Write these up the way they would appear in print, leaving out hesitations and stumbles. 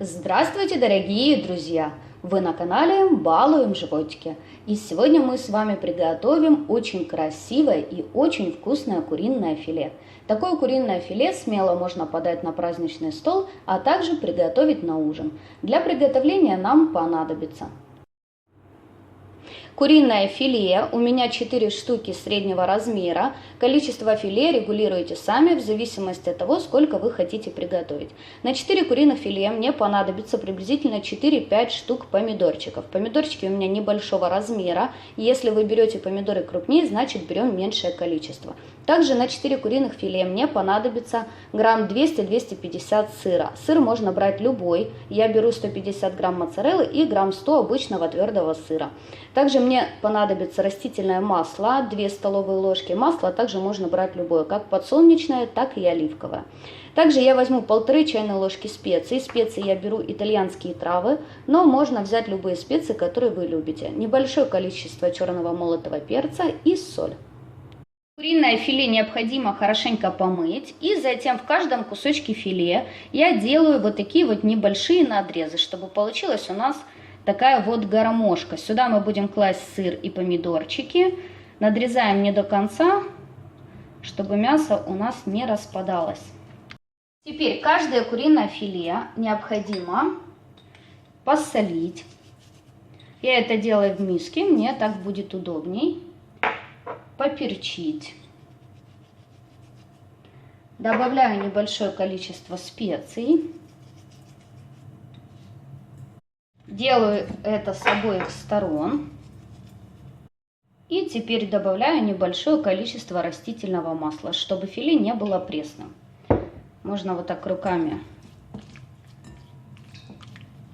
Здравствуйте, дорогие друзья! Вы на канале Балуем животики. И сегодня мы с вами приготовим очень красивое и очень вкусное куриное филе. Такое куриное филе смело можно подать на праздничный стол, а также приготовить на ужин. Для приготовления нам понадобится куриное филе, у меня 4 штуки среднего размера. Количество филе регулируйте сами в зависимости от того, сколько вы хотите приготовить. На 4 куриных филе мне понадобится приблизительно 4-5 штук помидорчиков. Помидорчики у меня небольшого размера. Если вы берете помидоры крупнее, значит берем меньшее количество. Также на 4 куриных филе мне понадобится грамм 200-250 сыра. Сыр можно брать любой. Я беру 150 грамм моцареллы и грамм 100 обычного твердого сыра. Также мне понадобится растительное масло, 2 столовые ложки масла, также можно брать любое, как подсолнечное, так и оливковое. Также я возьму 1,5 чайной ложки специй. Специи я беру итальянские травы, но можно взять любые специи, которые вы любите. Небольшое количество черного молотого перца и соль. Куриное филе необходимо хорошенько помыть, и затем в каждом кусочке филе я делаю вот такие вот небольшие надрезы, чтобы получилось у нас такая вот гармошка. Сюда мы будем класть сыр и помидорчики. Надрезаем не до конца, чтобы мясо у нас не распадалось. Теперь каждое куриное филе необходимо посолить. Я это делаю в миске, мне так будет удобней. Поперчить. Добавляю небольшое количество специй. Делаю это с обоих сторон. И теперь добавляю небольшое количество растительного масла, чтобы филе не было пресным. Можно вот так руками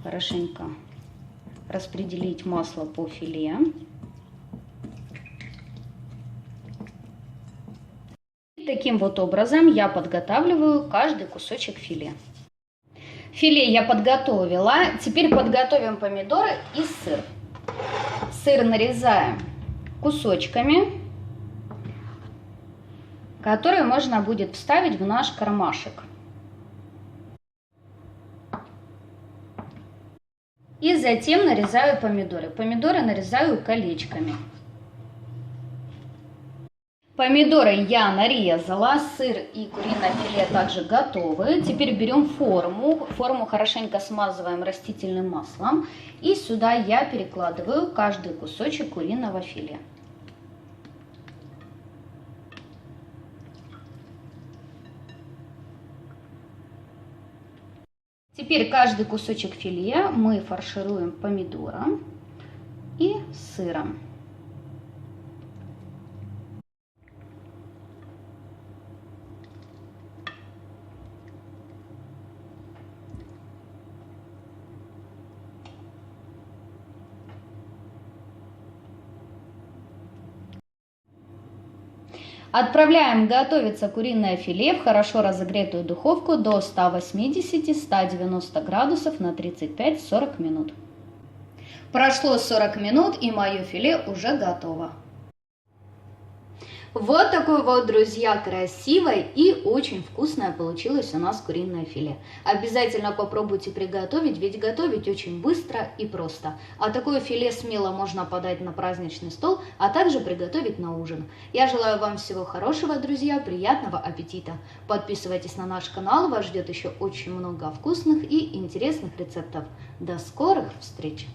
хорошенько распределить масло по филе. Таким вот образом я подготавливаю каждый кусочек филе. Филе я подготовила. Теперь подготовим помидоры и сыр. Сыр нарезаем кусочками, которые можно будет вставить в наш кармашек. И затем нарезаю помидоры. Помидоры нарезаю колечками. Помидоры я нарезала, сыр и куриное филе также готовы. Теперь берем форму. Форму хорошенько смазываем растительным маслом. И сюда я перекладываю каждый кусочек куриного филе. Теперь каждый кусочек филе мы фаршируем помидором и сыром. Отправляем готовиться куриное филе в хорошо разогретую духовку до 180-190 градусов на 35-40 минут. Прошло 40 минут, и мое филе уже готово. Вот такое вот, друзья, красивое и очень вкусное получилось у нас куриное филе. Обязательно попробуйте приготовить, ведь готовить очень быстро и просто. А такое филе смело можно подать на праздничный стол, а также приготовить на ужин. Я желаю вам всего хорошего, друзья, приятного аппетита. Подписывайтесь на наш канал, вас ждет еще очень много вкусных и интересных рецептов. До скорых встреч!